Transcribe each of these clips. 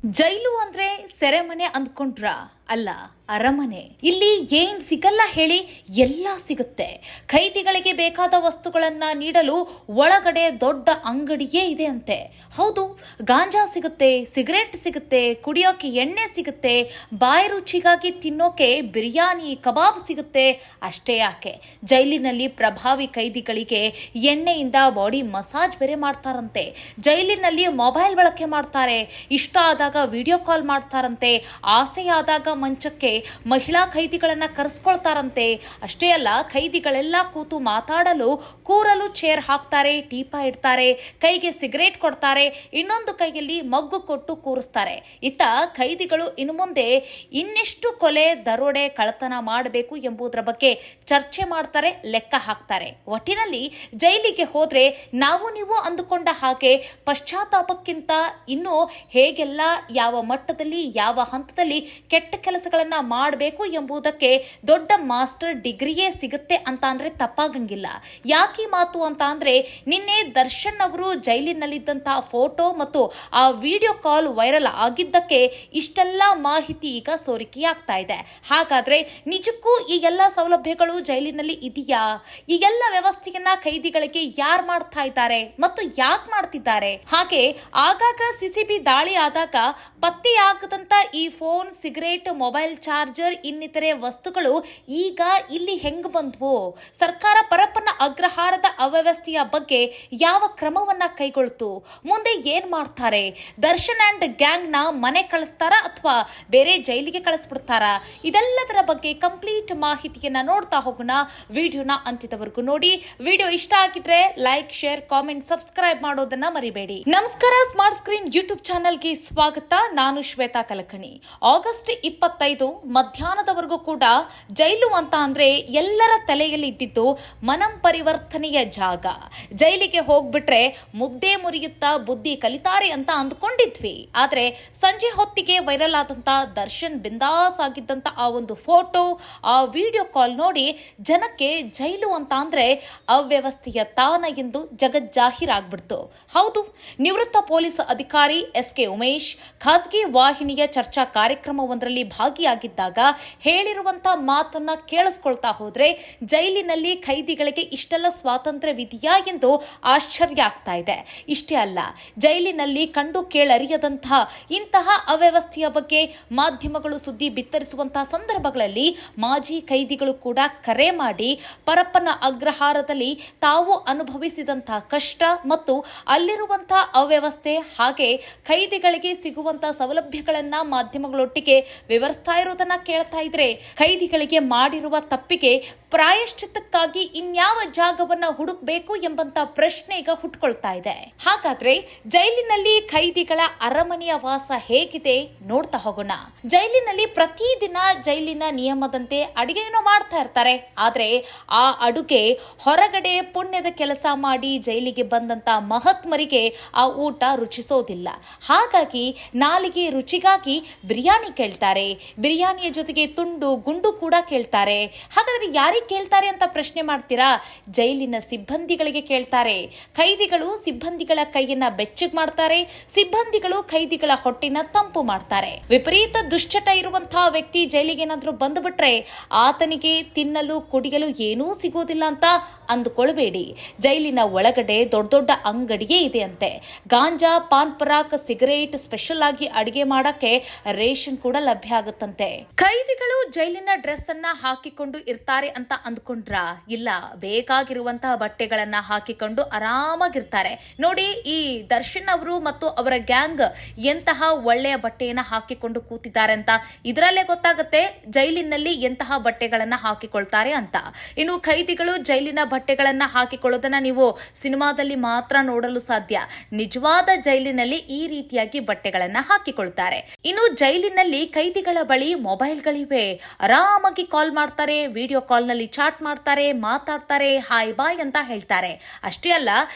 ಜೈಲು ಅಂದ್ರೆ ಸೆರೆಮನೆ ಅಂದ್ಕೊಂಡ್ರ? ಅಲ್ಲ, ಅರಮನೆ. ಇಲ್ಲಿ ಏನ್ ಸಿಗಲ್ಲ ಹೇಳಿ? ಎಲ್ಲ ಸಿಗುತ್ತೆ. ಖೈದಿಗಳಿಗೆ ಬೇಕಾದ ವಸ್ತುಗಳನ್ನ ನೀಡಲು ಒಳಗಡೆ ದೊಡ್ಡ ಅಂಗಡಿಯೇ ಇದೆ ಅಂತೆ. ಹೌದು, ಗಾಂಜಾ ಸಿಗುತ್ತೆ, ಸಿಗರೇಟ್ ಸಿಗುತ್ತೆ, ಕುಡಿಯೋಕೆ ಎಣ್ಣೆ ಸಿಗುತ್ತೆ, ಬಾಯಿ ರುಚಿಗಾಗಿ ತಿನ್ನೋಕೆ ಬಿರಿಯಾನಿ, ಕಬಾಬ್ ಸಿಗುತ್ತೆ. ಅಷ್ಟೇ ಯಾಕೆ, ಜೈಲಿನಲ್ಲಿ ಪ್ರಭಾವಿ ಖೈದಿಗಳಿಗೆ ಎಣ್ಣೆಯಿಂದ ಬಾಡಿ ಮಸಾಜ್ ಬೇರೆ ಮಾಡ್ತಾರಂತೆ. ಜೈಲಿನಲ್ಲಿ ಮೊಬೈಲ್ ಬಳಕೆ ಮಾಡ್ತಾರೆ. ಇಷ್ಟ ಆದಾಗ ವಿಡಿಯೋ ಕಾಲ್ ಮಾಡ್ತಾರಂತೆ. ಆಸೆಯಾದಾಗ ಮಂಚಕ್ಕೆ ಮಹಿಳಾ ಖೈದಿಗಳನ್ನ ಕರೆಸ್ಕೊಳ್ತಾರಂತೆ. ಅಷ್ಟೇ ಅಲ್ಲ, ಖೈದಿಗಳೆಲ್ಲ ಕೂತು ಮಾತಾಡಲು ಕೂರಲು ಚೇರ್ ಹಾಕ್ತಾರೆ, ಟೀಪ ಇಡ್ತಾರೆ, ಕೈಗೆ ಸಿಗರೇಟ್ ಕೊಡ್ತಾರೆ, ಇನ್ನೊಂದು ಕೈಯಲ್ಲಿ ಮಗ್ಗು ಕೊಟ್ಟು ಕೂರಿಸ್ತಾರೆ. ಇತ್ತ ಖೈದಿಗಳು ಇನ್ನು ಮುಂದೆ ಇನ್ನೆಷ್ಟು ಕೊಲೆ, ದರೋಡೆ, ಕಳ್ಳತನ ಮಾಡಬೇಕು ಎಂಬುದರ ಬಗ್ಗೆ ಚರ್ಚೆ ಮಾಡ್ತಾರೆ, ಲೆಕ್ಕ ಹಾಕ್ತಾರೆ. ಒಟ್ಟಿನಲ್ಲಿ ಜೈಲಿಗೆ ಹೋದ್ರೆ ನಾವು ನೀವು ಅಂದುಕೊಂಡ ಹಾಗೆ ಪಶ್ಚಾತ್ತಾಪಕ್ಕಿಂತ ಇನ್ನು ಹೇಗೆಲ್ಲ, ಯಾವ ಮಟ್ಟದಲ್ಲಿ, ಯಾವ ಹಂತದಲ್ಲಿ ಕೆಟ್ಟ ಕೆಲಸಗಳನ್ನ ಮಾಡಬೇಕು ಎಂಬುದಕ್ಕೆ ದೊಡ್ಡ ಮಾಸ್ಟರ್ ಡಿಗ್ರಿಯೇ ಸಿಗುತ್ತೆ ಅಂತ ಅಂದ್ರೆ ತಪ್ಪಾಗಂಗಿಲ್ಲ. ಯಾಕೆ ಮಾತು ಅಂತ ಅಂದ್ರೆ, ನಿನ್ನೆ ದರ್ಶನ್ ಅವರು ಜೈಲಿನಲ್ಲಿದ್ದಂತಹ ಫೋಟೋ ಮತ್ತು ಆ ವಿಡಿಯೋ ಕಾಲ್ ವೈರಲ್ ಆಗಿದ್ದಕ್ಕೆ ಇಷ್ಟೆಲ್ಲ ಮಾಹಿತಿ ಈಗ ಸೋರಿಕೆಯಾಗ್ತಾ ಇದೆ. ಹಾಗಾದ್ರೆ ನಿಜಕ್ಕೂ ಈ ಎಲ್ಲ ಸೌಲಭ್ಯಗಳು ಜೈಲಿನಲ್ಲಿ ಇದೆಯಾ? ಈ ಎಲ್ಲ ವ್ಯವಸ್ಥೆಯನ್ನ ಖೈದಿಗಳಿಗೆ ಯಾರು ಮಾಡ್ತಾ ಇದ್ದಾರೆ ಮತ್ತು ಯಾಕೆ ಮಾಡ್ತಿದ್ದಾರೆ? ಹಾಗೆ ಆಗಾಗ ಸಿಸಿಬಿ ದಾಳಿ ಆದಾಗ ಪತ್ತೆಯಾಗದಂತ ಈ ಫೋನ್, ಸಿಗರೇಟ್, ಮೊಬೈಲ್ ಚಾರ್ಜರ್ ಇನ್ನಿತರೆ ವಸ್ತುಗಳು ಈಗ ಇಲ್ಲಿ ಹೆಂಗ್ ಬಂದ್ವು? ಸರ್ಕಾರ ಪರಪ್ಪನ ಅಗ್ರಹಾರದ ಅವ್ಯವಸ್ಥೆಯ ಬಗ್ಗೆ ಯಾವ ಕ್ರಮವನ್ನ ಕೈಗೊಳ್ತು? ಮುಂದೆ ಏನ್ ಮಾಡ್ತಾರೆ? ದರ್ಶನ್ ಅಂಡ್ ಗ್ಯಾಂಗ್ ನ ಮನೆ ಕಳಿಸ್ತಾರಾ ಅಥವಾ ಬೇರೆ ಜೈಲಿಗೆ ಕಳಿಸ್ಬಿಡ್ತಾರಾ? ಇದೆಲ್ಲದರ ಬಗ್ಗೆ ಕಂಪ್ಲೀಟ್ ಮಾಹಿತಿಯನ್ನ ನೋಡ್ತಾ ಹೋಗೋಣ. ವಿಡಿಯೋನ ಅಂತ್ಯದವರೆಗೂ ನೋಡಿ. ವಿಡಿಯೋ ಇಷ್ಟ ಆಗಿದ್ರೆ ಲೈಕ್, ಶೇರ್, ಕಾಮೆಂಟ್, ಸಬ್ಸ್ಕ್ರೈಬ್ ಮಾಡೋದನ್ನ ಮರಿಬೇಡಿ. ನಮಸ್ಕಾರ, ಸ್ಮಾರ್ಟ್ ಸ್ಕ್ರೀನ್ ಯೂಟ್ಯೂಬ್ ಚಾನೆಲ್ಗೆ ಸ್ವಾಗತ. ನಾನು ಶ್ವೇತಾ ಕಲಕಣಿ. ಆಗಸ್ಟ್ 25 ಮಧ್ಯಾಹ್ನದವರೆಗೂ ಕೂಡ ಜೈಲು ಅಂತ ಅಂದ್ರೆ ಎಲ್ಲರ ತಲೆಯಲ್ಲಿ ಇದ್ದಿದ್ದು ಮನಂ ಪರಿವರ್ತನೆಯ ಜಾಗ. ಜೈಲಿಗೆ ಹೋಗ್ಬಿಟ್ರೆ ಮುದ್ದೆ ಮುರಿಯುತ್ತಾ ಬುದ್ಧಿ ಕಲಿತಾರೆ ಅಂತ ಅಂದ್ಕೊಂಡಿದ್ವಿ. ಆದ್ರೆ ಸಂಜೆ ಹೊತ್ತಿಗೆ ವೈರಲ್ ಆದಂತ ದರ್ಶನ್ ಬಿಂದಾಸ್ ಆಗಿದ್ದಂತ ಆ ಒಂದು ಫೋಟೋ, ಆ ವಿಡಿಯೋ ಕಾಲ್ ನೋಡಿ ಜನಕ್ಕೆ ಜೈಲು ಅಂತ ಅಂದ್ರೆ ಅವ್ಯವಸ್ಥೆಯ ತಾಣ ಎಂದು ಜಗಜ್ಜಾಹೀರಾಗ್ಬಿಡ್ತು. ಹೌದು, ನಿವೃತ್ತ ಪೊಲೀಸ್ ಅಧಿಕಾರಿ SK ಉಮೇಶ್ ಖಾಸಗಿ ವಾಹಿನಿಯ ಚರ್ಚಾ ಕಾರ್ಯಕ್ರಮವೊಂದರಲ್ಲಿ ಭಾಗಿಯಾಗಿದ್ದಾಗ ಹೇಳಿರುವಂತ ಮಾತನ್ನ ಕೇಳಿಸ್ಕೊಳ್ತಾ ಹೋದ್ರೆ ಜೈಲಿನಲ್ಲಿ ಖೈದಿಗಳಿಗೆ ಇಷ್ಟೆಲ್ಲ ಸ್ವಾತಂತ್ರ್ಯವಿದೆಯಾ ಎಂದು ಆಶ್ಚರ್ಯ ಆಗ್ತಾ ಇದೆ. ಇಷ್ಟೇ ಅಲ್ಲ, ಜೈಲಿನಲ್ಲಿ ಕಂಡು ಕೇಳರಿಯದಂತಹ ಇಂತಹ ಅವ್ಯವಸ್ಥೆಯ ಬಗ್ಗೆ ಮಾಧ್ಯಮಗಳು ಸುದ್ದಿ ಬಿತ್ತರಿಸುವಂತಹ ಸಂದರ್ಭಗಳಲ್ಲಿ ಮಾಜಿ ಖೈದಿಗಳು ಕೂಡ ಕರೆ ಮಾಡಿ ಪರಪ್ಪನ ಅಗ್ರಹಾರದಲ್ಲಿ ತಾವು ಅನುಭವಿಸಿದಂತಹ ಕಷ್ಟ ಮತ್ತು ಅಲ್ಲಿರುವಂತಹ ಅವ್ಯವಸ್ಥೆ ಹಾಗೆ ಖೈದಿಗಳಿಗೆ ಸಿಗುವಂತಹ ಸೌಲಭ್ಯಗಳನ್ನ ಮಾಧ್ಯಮಗಳೊಟ್ಟಿಗೆ ವಿವರಿಸ್ತಾ ಇರೋದನ್ನ ಕೇಳ್ತಾ ಇದ್ರೆ ಖೈದಿಗಳಿಗೆ ಮಾಡಿರುವ ತಪ್ಪಿಗೆ ಪ್ರಾಯಶ್ಚಿತ್ತಕ್ಕಾಗಿ ಇನ್ಯಾವ ಜಾಗವನ್ನ ಹುಡುಕ್ಬೇಕು ಎಂಬಂತ ಪ್ರಶ್ನೆ ಈಗ ಹುಟ್ಕೊಳ್ತಾ ಇದೆ. ಹಾಗಾದ್ರೆ ಜೈಲಿನಲ್ಲಿ ಖೈದಿಗಳ ಅರಮನೆಯ ವಾಸ ಹೇಗಿದೆ ನೋಡ್ತಾ ಹೋಗೋಣ. ಜೈಲಿನಲ್ಲಿ ಪ್ರತಿದಿನ ಜೈಲಿನ ನಿಯಮದಂತೆ ಅಡುಗೆಯನ್ನು ಮಾಡ್ತಾ ಇರ್ತಾರೆ. ಆದ್ರೆ ಆ ಅಡುಗೆ ಹೊರಗಡೆ ಪುಣ್ಯದ ಕೆಲಸ ಮಾಡಿ ಜೈಲಿಗೆ ಬಂದಂತ ಮಹಾತ್ಮರಿಗೆ ಆ ಊಟ ರುಚಿಸೋದಿಲ್ಲ. ಹಾಗಾಗಿ ನಾಲಿಗೆ ರುಚಿಗಾಗಿ ಬಿರಿಯಾನಿ ಕೇಳ್ತಾರೆ. ಬಿರಿಯಾನಿಯ ಜೊತೆಗೆ ತುಂಡು ಗುಂಡು ಕೂಡ ಕೇಳ್ತಾರೆ. ಹಾಗಾದ್ರೆ ಯಾರಿಗೆ ಕೇಳ್ತಾರೆ ಅಂತ ಪ್ರಶ್ನೆ ಮಾಡ್ತೀರಾ? ಜೈಲಿನ ಸಿಬ್ಬಂದಿಗಳಿಗೆ ಕೇಳ್ತಾರೆ. ಖೈದಿಗಳು ಸಿಬ್ಬಂದಿಗಳ ಕೈಯನ್ನ ಬೆಚ್ಚಗ್ ಮಾಡ್ತಾರೆ. ಸಿಬ್ಬಂದಿಗಳು ಖೈದಿಗಳ ಹೊಟ್ಟೆನ ತಂಪು ಮಾಡ್ತಾರೆ. ವಿಪರೀತ ದುಶ್ಚಟ ಇರುವಂತಹ ವ್ಯಕ್ತಿ ಜೈಲಿಗೆ ಏನಾದ್ರೂ ಬಂದುಬಿಟ್ರೆ ಆತನಿಗೆ ತಿನ್ನಲು ಕುಡಿಯಲು ಏನೂ ಸಿಗೋದಿಲ್ಲ ಅಂತ ಅಂದುಕೊಳ್ಬೇಡಿ. ಜೈಲಿನ ಒಳಗಡೆ ದೊಡ್ಡ ದೊಡ್ಡ ಅಂಗಡಿಯೇ ಇದೆ ಅಂತೆ. ಗಾಂಜಾ, ಪಾನ್ ಪರಾಕ್, ಸಿಗರೇಟ್, ಸ್ಪೆಷಲ್ ಆಗಿ ಅಡಿಗೆ ಮಾಡಕ್ಕೆ ರೇಷನ್ ಕೂಡ ಲಭ್ಯ ಆಗುತ್ತಂತೆ. ಖೈದಿಗಳು ಜೈಲಿನ ಡ್ರೆಸ್ ಅನ್ನ ಹಾಕಿಕೊಂಡು ಇರ್ತಾರೆ ಅಂತ ಅಂದ್ಕೊಂಡ್ರ? ಇಲ್ಲ, ಬೇಕಾಗಿರುವಂತಹ ಬಟ್ಟೆಗಳನ್ನ ಹಾಕಿಕೊಂಡು ಆರಾಮಾಗಿರ್ತಾರೆ. ನೋಡಿ, ಈ ದರ್ಶನ್ ಅವರು ಮತ್ತು ಅವರ ಗ್ಯಾಂಗ್ ಎಂತಹ ಒಳ್ಳೆಯ ಬಟ್ಟೆಯನ್ನ ಹಾಕಿಕೊಂಡು ಕೂತಿದ್ದಾರೆ ಅಂತ ಇದರಲ್ಲೇ ಗೊತ್ತಾಗುತ್ತೆ ಜೈಲಿನಲ್ಲಿ ಎಂತಹ ಬಟ್ಟೆಗಳನ್ನ ಹಾಕಿಕೊಳ್ತಾರೆ ಅಂತ. ಇನ್ನು ಖೈದಿಗಳು ಜೈಲಿನ ಬಟ್ಟೆಗಳನ್ನ ಹಾಕಿಕೊಳ್ಳೋದನ್ನ ನೀವು ಸಿನಿಮಾದಲ್ಲಿ ಮಾತ್ರ ನೋಡಲು ಸಾಧ್ಯ. ನಿಜವಾದ ಜೈಲಿನಲ್ಲಿ ಈ ರೀತಿಯಾಗಿ ಬಟ್ಟೆಗಳನ್ನ ಹಾಕಿಕೊಳ್ತಾರೆ. ಇನ್ನು ಜೈಲಿನಲ್ಲಿ ಖೈದಿಗಳ ಬಳಿ ಮೊಬೈಲ್ಗಳಿವೆ. ಆರಾಮಾಗಿ ಕಾಲ್ ಮಾಡ್ತಾರೆ, ವಿಡಿಯೋ ಕಾಲ್ ಫೋನ್ನಲ್ಲಿ ಚಾಟ್ ಮಾಡ್ತಾರೆ, ಮಾತಾಡ್ತಾರೆ, ಹಾಯ್ ಬಾಯ್ ಅಂತ ಹೇಳ್ತಾರೆ. ಅಷ್ಟೇ ಅಲ್ಲ,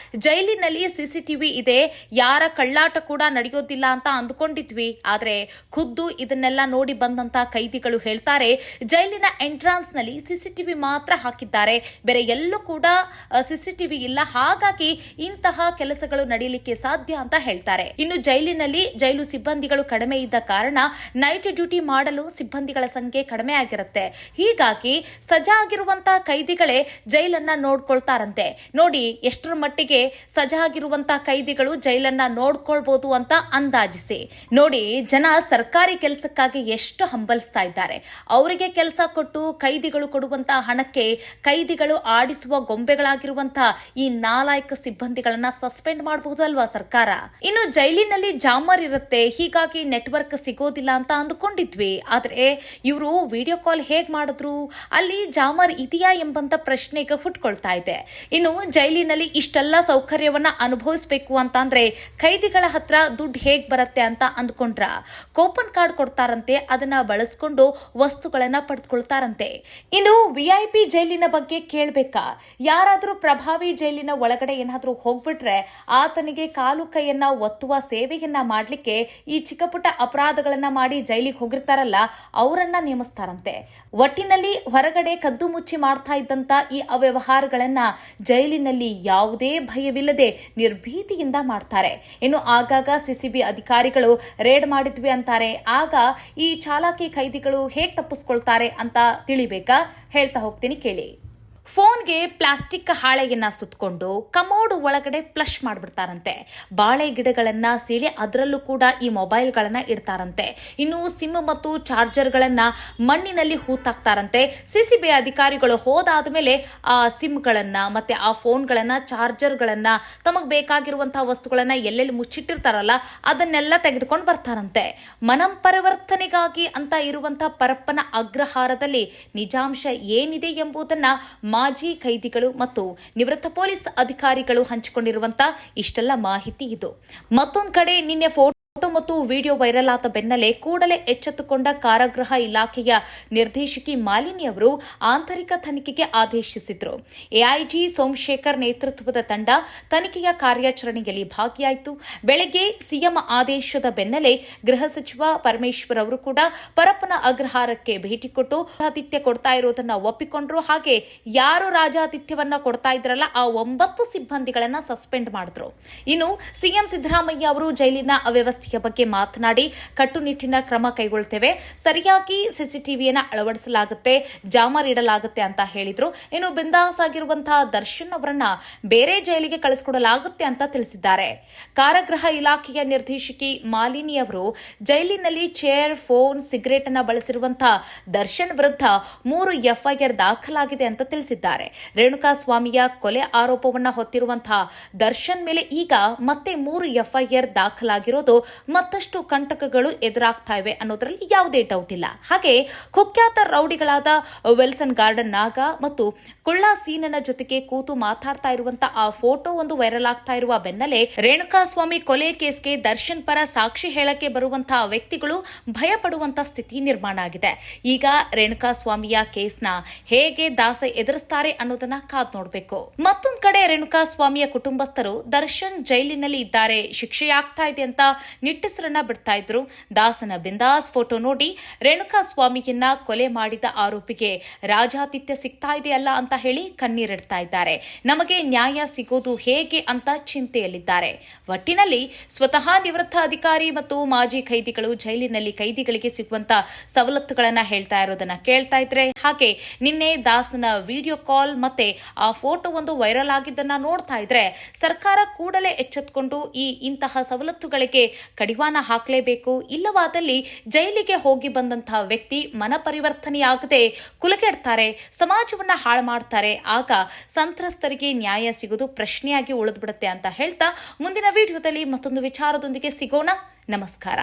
ಜೈಲಿನಲ್ಲಿ ಸಿಸಿಟಿವಿ ಇದೆ, ಯಾರ ಕಳ್ಳಾಟ ಕೂಡ ನಡೆಯೋದಿಲ್ಲ ಅಂತ ಅಂದುಕೊಂಡಿದ್ವಿ. ಆದರೆ ಖುದ್ದು ಇದನ್ನೆಲ್ಲ ನೋಡಿ ಬಂದಂತ ಕೈದಿಗಳು ಹೇಳ್ತಾರೆ, ಜೈಲಿನ ಎಂಟ್ರಾನ್ಸ್ ನಲ್ಲಿ ಸಿಸಿಟಿವಿ ಮಾತ್ರ ಹಾಕಿದ್ದಾರೆ, ಬೇರೆ ಎಲ್ಲೂ ಕೂಡ ಸಿಸಿಟಿವಿ ಇಲ್ಲ. ಹಾಗಾಗಿ ಇಂತಹ ಕೆಲಸಗಳು ನಡೆಯಲಿಕ್ಕೆ ಸಾಧ್ಯ ಅಂತ ಹೇಳ್ತಾರೆ. ಇನ್ನು ಜೈಲಿನಲ್ಲಿ ಜೈಲು ಸಿಬ್ಬಂದಿಗಳು ಕಡಿಮೆ ಇದ್ದ ಕಾರಣ ನೈಟ್ ಡ್ಯೂಟಿ ಮಾಡಲು ಸಿಬ್ಬಂದಿಗಳ ಸಂಖ್ಯೆ ಕಡಿಮೆ ಆಗಿರುತ್ತೆ. ಹೀಗಾಗಿ ಸಜಾಗಿರುವಂತಹ ಕೈದಿಗಳೇ ಜೈಲನ್ನ ನೋಡ್ಕೊಳ್ತಾರಂತೆ. ನೋಡಿ ಎಷ್ಟರ ಮಟ್ಟಿಗೆ ಸಜಾಗಿರುವಂತಹ ಕೈದಿಗಳು ಜೈಲನ್ನ ನೋಡ್ಕೊಳ್ಬಹುದು ಅಂತ ಅಂದಾಜಿಸಿ ನೋಡಿ. ಜನ ಸರ್ಕಾರಿ ಕೆಲಸಕ್ಕಾಗಿ ಎಷ್ಟು ಹಂಬಲಿಸ್ತಾ ಇದ್ದಾರೆ. ಅವರಿಗೆ ಕೆಲಸ ಕೊಟ್ಟು ಕೈದಿಗಳು ಕೊಡುವಂತಹ ಹಣಕ್ಕೆ ಕೈದಿಗಳು ಆಡಿಸುವ ಗೊಂಬೆಗಳಾಗಿರುವಂತಹ ಈ ನಾಲಾಯಕ ಸಿಬ್ಬಂದಿಗಳನ್ನ ಸಸ್ಪೆಂಡ್ ಮಾಡಬಹುದಲ್ವಾ ಸರ್ಕಾರ. ಇನ್ನು ಜೈಲಿನಲ್ಲಿ ಜಾಮರ್ ಇರುತ್ತೆ, ಹೀಗಾಗಿ ನೆಟ್ವರ್ಕ್ ಸಿಗೋದಿಲ್ಲ ಅಂತ ಅಂದುಕೊಂಡಿದ್ವಿ. ಆದ್ರೆ ಇವರು ವಿಡಿಯೋ ಕಾಲ್ ಹೇಗ್ ಮಾಡಿದ್ರು, ಅಲ್ಲಿ ಜಾಮರ್ ಇದೆಯಾ ಎಂಬಂತ ಪ್ರಶ್ನೆ ಈಗ ಹುಟ್ಕೊಳ್ತಾ ಇದೆ. ಇನ್ನು ಜೈಲಿನಲ್ಲಿ ಇಷ್ಟೆಲ್ಲ ಸೌಕರ್ಯವನ್ನ ಅನುಭವಿಸಬೇಕು ಅಂತಂದ್ರೆ ಕೈದಿಗಳ ಹತ್ರ ದುಡ್ಡು ಹೇಗ್ ಬರುತ್ತೆ ಅಂತ ಅಂದ್ಕೊಂಡ್ರ, ಕೂಪನ್ ಕಾರ್ಡ್ ಕೊಡ್ತಾರಂತೆ, ಅದನ್ನ ಬಳಸ್ಕೊಂಡು ವಸ್ತುಗಳನ್ನ ಪಡೆದುಕೊಳ್ತಾರಂತೆ. ಇನ್ನು ವಿಐಪಿ ಜೈಲಿನ ಬಗ್ಗೆ ಕೇಳ್ಬೇಕಾ? ಯಾರಾದ್ರೂ ಪ್ರಭಾವಿ ಜೈಲಿನ ಒಳಗಡೆ ಏನಾದ್ರೂ ಹೋಗ್ಬಿಟ್ರೆ ಆತನಿಗೆ ಕಾಲು ಕೈಯನ್ನ ಒತ್ತುವ ಸೇವೆಯನ್ನ ಮಾಡ್ಲಿಕ್ಕೆ ಈ ಚಿಕ್ಕಪುಟ್ಟ ಅಪರಾಧಗಳನ್ನ ಮಾಡಿ ಜೈಲಿಗೆ ಹೋಗಿರ್ತಾರಲ್ಲ, ಅವರನ್ನ ನೇಮಿಸ್ತಾರಂತೆ. ಒಟ್ಟಿನಲ್ಲಿ ಹೊರಗಡೆ ಕದ್ದು ಮುಚ್ಚಿ ಮಾಡ್ತಾ ಇದ್ದಂತ ಈ ಅವ್ಯವಹಾರಗಳನ್ನ ಜೈಲಿನಲ್ಲಿ ಯಾವುದೇ ಭಯವಿಲ್ಲದೆ ನಿರ್ಭೀತಿಯಿಂದ ಮಾಡ್ತಾರೆ. ಇನ್ನು ಆಗಾಗ ಸಿಸಿಬಿ ಅಧಿಕಾರಿಗಳು ರೇಡ್ ಮಾಡಿದ್ವಿ ಅಂತಾರೆ. ಆಗ ಈ ಚಾಲಾಕಿ ಖೈದಿಗಳು ಹೇಗೆ ತಪ್ಪಿಸ್ಕೊಳ್ತಾರೆ ಅಂತ ತಿಳಿಬೇಕಾ? ಹೇಳ್ತಾ ಹೋಗ್ತೀನಿ ಕೇಳಿ. ಫೋನ್ಗೆ ಪ್ಲಾಸ್ಟಿಕ್ ಹಾಳೆಯನ್ನ ಸುತ್ತಕೊಂಡು ಕಮೋಡ್ ಒಳಗಡೆ ಫ್ಲಶ್ ಮಾಡಿಬಿಡ್ತಾರಂತೆ. ಬಾಳೆ ಗಿಡಗಳನ್ನ ಸೀಳಿ ಅದರಲ್ಲೂ ಕೂಡ ಈ ಮೊಬೈಲ್ಗಳನ್ನ ಇಡ್ತಾರಂತೆ. ಇನ್ನು ಸಿಮ್ ಮತ್ತು ಚಾರ್ಜರ್ಗಳನ್ನ ಮಣ್ಣಿನಲ್ಲಿ ಹೂತಾಕ್ತಾರಂತೆ. ಸಿಸಿಬಿ ಅಧಿಕಾರಿಗಳು ಹೋದಾದ ಮೇಲೆ ಆ ಸಿಮ್ಗಳನ್ನ ಮತ್ತೆ ಆ ಫೋನ್ಗಳನ್ನ, ಚಾರ್ಜರ್ಗಳನ್ನ, ತಮಗ್ ಬೇಕಾಗಿರುವಂತಹ ವಸ್ತುಗಳನ್ನ ಎಲ್ಲೆಲ್ಲಿ ಮುಚ್ಚಿಟ್ಟಿರ್ತಾರಲ್ಲ ಅದನ್ನೆಲ್ಲ ತೆಗೆದುಕೊಂಡು ಬರ್ತಾರಂತೆ. ಮನಂ ಪರಿವರ್ತನೆಗಾಗಿ ಅಂತ ಇರುವಂತಹ ಪರಪ್ಪನ ಅಗ್ರಹಾರದಲ್ಲಿ ನಿಜಾಂಶ ಏನಿದೆ ಎಂಬುದನ್ನ ಮಾಜಿ ಕೈದಿಗಳು ಮತ್ತು ನಿವೃತ್ತ ಪೊಲೀಸ್ ಅಧಿಕಾರಿಗಳು ಹಂಚಿಕೊಂಡಿರುವಂತಹ ಇಷ್ಟೆಲ್ಲ ಮಾಹಿತಿ ಇದು. ಮತ್ತೊಂದು ಕಡೆ ನಿನ್ನೆ ಫೋಟೋ ಮತ್ತು ವಿಡಿಯೋ ವೈರಲ್ ಆದ ಬೆನ್ನಲ್ಲೇ ಕೂಡಲೇ ಎಚ್ಚೆತ್ತುಕೊಂಡ ಕಾರಾಗೃಹ ಇಲಾಖೆಯ ನಿರ್ದೇಶಕಿ ಮಾಲಿನಿ ಅವರು ಆಂತರಿಕ ತನಿಖೆಗೆ ಆದೇಶಿಸಿದ್ರು. ಎಐಜಿ ಸೋಮಶೇಖರ್ ನೇತೃತ್ವದ ತಂಡ ತನಿಖೆಯ ಕಾರ್ಯಾಚರಣೆಯಲ್ಲಿ ಭಾಗಿಯಾಯಿತು. ಬೆಳಗ್ಗೆ ಸಿಎಂ ಆದೇಶದ ಬೆನ್ನಲ್ಲೇ ಗೃಹ ಸಚಿವ ಪರಮೇಶ್ವರ್ ಅವರು ಕೂಡ ಪರಪ್ಪನ ಅಗ್ರಹಾರಕ್ಕೆ ಭೇಟಿ ಕೊಟ್ಟು ರಾಜಾತಿಥ್ಯ ಕೊಡ್ತಾ ಇರೋದನ್ನ ಒಪ್ಪಿಕೊಂಡ್ರು. ಹಾಗೆ ಯಾರು ರಾಜಾತಿಥ್ಯವನ್ನ ಕೊಡ್ತಾ ಇದ್ರಲ್ಲ ಆ 9 ಸಿಬ್ಬಂದಿಗಳನ್ನ ಸಸ್ಪೆಂಡ್ ಮಾಡಿದ್ರು. ಇನ್ನು ಸಿಎಂ ಸಿದ್ದರಾಮಯ್ಯ ಅವರು ಜೈಲಿನ ಅವ್ಯವಸ್ಥೆ ಬಗ್ಗೆ ಮಾತನಾಡಿ ಕಟ್ಟುನಿಟ್ಟಿನ ಕ್ರಮ ಕೈಗೊಳ್ಳುತ್ತೇವೆ, ಸರಿಯಾಗಿ ಸಿಸಿಟಿವಿಯನ್ನು ಅಳವಡಿಸಲಾಗುತ್ತೆ, ಜಾಮರ್ ಇಡಲಾಗುತ್ತೆ ಅಂತ ಹೇಳಿದ್ರು. ಇನ್ನು ಬಿಂದಾಸ್ ಆಗಿರುವಂತಹ ದರ್ಶನ್ ಅವರನ್ನ ಬೇರೆ ಜೈಲಿಗೆ ಕಳಿಸಿಕೊಡಲಾಗುತ್ತೆ ಅಂತ ತಿಳಿಸಿದ್ದಾರೆ. ಕಾರಾಗೃಹ ಇಲಾಖೆಯ ನಿರ್ದೇಶಕಿ ಮಾಲಿನಿ ಅವರು ಜೈಲಿನಲ್ಲಿ ಚೇರ್, ಫೋನ್, ಸಿಗರೇಟ್ ಅನ್ನ ಬಳಸಿರುವಂತಹ ದರ್ಶನ್ ವಿರುದ್ಧ 3 ಎಫ್ಐಆರ್ ದಾಖಲಾಗಿದೆ ಅಂತ ತಿಳಿಸಿದ್ದಾರೆ. ರೇಣುಕಾ ಸ್ವಾಮಿಯ ಕೊಲೆ ಆರೋಪವನ್ನ ಹೊತ್ತಿರುವಂತಹ ದರ್ಶನ್ ಮೇಲೆ ಈಗ ಮತ್ತೆ 3 ಎಫ್ಐಆರ್ ದಾಖಲಾಗಿರೋದು ಮತ್ತಷ್ಟು ಕಂಟಕಗಳು ಎದುರಾಗ್ತಾ ಇವೆ ಅನ್ನೋದ್ರಲ್ಲಿ ಯಾವುದೇ ಡೌಟ್ ಇಲ್ಲ. ಹಾಗೆ ಕುಖ್ಯಾತ ರೌಡಿಗಳಾದ ವಿಲ್ಸನ್ ಗಾರ್ಡನ್ ನಾಗ ಮತ್ತು ಕುಳ್ಳಾ ಸೀನನ ಜೊತೆಗೆ ಕೂತು ಮಾತಾಡ್ತಾ ಇರುವಂತಹ ಆ ಫೋಟೋ ಒಂದು ವೈರಲ್ ಆಗ್ತಾ ಇರುವ ಬೆನ್ನಲ್ಲೇ ರೇಣುಕಾ ಸ್ವಾಮಿ ಕೊಲೆ ಕೇಸ್ಗೆ ದರ್ಶನ್ ಪರ ಸಾಕ್ಷಿ ಹೇಳಕ್ಕೆ ಬರುವಂತಹ ವ್ಯಕ್ತಿಗಳು ಭಯ ಪಡುವಂತಹ ಸ್ಥಿತಿ ನಿರ್ಮಾಣ ಆಗಿದೆ. ಈಗ ರೇಣುಕಾ ಸ್ವಾಮಿಯ ಕೇಸ್ನ ಹೇಗೆ ದಾಸ ಎದುರಿಸ್ತಾರೆ ಅನ್ನೋದನ್ನ ಕಾದ್ ನೋಡ್ಬೇಕು. ಮತ್ತೊಂದ್ ಕಡೆ ರೇಣುಕಾ ಸ್ವಾಮಿಯ ಕುಟುಂಬಸ್ಥರು ದರ್ಶನ್ ಜೈಲಿನಲ್ಲಿ ಇದ್ದಾರೆ, ಶಿಕ್ಷೆಯಾಗ್ತಾ ಇದೆ ಅಂತ ನಿಟ್ಟುಸಿರನ್ನ ಬಿಡ್ತಾ ಇದ್ರು. ದಾಸನ ಬಿಂದಾಸ್ ಫೋಟೋ ನೋಡಿ ರೇಣುಕಾ ಸ್ವಾಮಿಯನ್ನ ಕೊಲೆ ಮಾಡಿದ ಆರೋಪಿಗೆ ರಾಜಾತಿಥ್ಯ ಸಿಗ್ತಾ ಇದೆಯಲ್ಲ ಅಂತ ಹೇಳಿ ಕಣ್ಣೀರಿಡ್ತಾ ಇದ್ದಾರೆ. ನಮಗೆ ನ್ಯಾಯ ಸಿಗೋದು ಹೇಗೆ ಅಂತ ಚಿಂತೆಯಲ್ಲಿದ್ದಾರೆ. ಒಟ್ಟಿನಲ್ಲಿ ಸ್ವತಃ ನಿವೃತ್ತ ಅಧಿಕಾರಿ ಮತ್ತು ಮಾಜಿ ಖೈದಿಗಳು ಜೈಲಿನಲ್ಲಿ ಕೈದಿಗಳಿಗೆ ಸಿಗುವಂತ ಸವಲತ್ತುಗಳನ್ನ ಹೇಳ್ತಾ ಇರೋದನ್ನ ಕೇಳ್ತಾ ಇದ್ರೆ, ಹಾಗೆ ನಿನ್ನೆ ದಾಸನ ವಿಡಿಯೋ ಕಾಲ್ ಮತ್ತೆ ಆ ಫೋಟೋ ಒಂದು ವೈರಲ್ ಆಗಿದ್ದನ್ನ ನೋಡ್ತಾ ಇದ್ರೆ ಸರ್ಕಾರ ಕೂಡಲೇ ಎಚ್ಚೆತ್ತುಕೊಂಡು ಇಂತಹ ಸವಲತ್ತುಗಳಿಗೆ ಕಡಿವಾಣ ಹಾಕಲೇಬೇಕು. ಇಲ್ಲವಾದಲ್ಲಿ ಜೈಲಿಗೆ ಹೋಗಿ ಬಂದಂತಹ ವ್ಯಕ್ತಿ ಮನ ಪರಿವರ್ತನೆಯಾಗದೆ ಕುಲಗೆಡ್ತಾರೆ, ಸಮಾಜವನ್ನ ಹಾಳು ಮಾಡ್ತಾರೆ. ಆಗ ಸಂತ್ರಸ್ತರಿಗೆ ನ್ಯಾಯ ಸಿಗುವುದು ಪ್ರಶ್ನೆಯಾಗಿ ಉಳಿದ್ಬಿಡುತ್ತೆ ಅಂತ ಹೇಳ್ತಾ ಮುಂದಿನ ವಿಡಿಯೋದಲ್ಲಿ ಮತ್ತೊಂದು ವಿಚಾರದೊಂದಿಗೆ ಸಿಗೋಣ. ನಮಸ್ಕಾರ.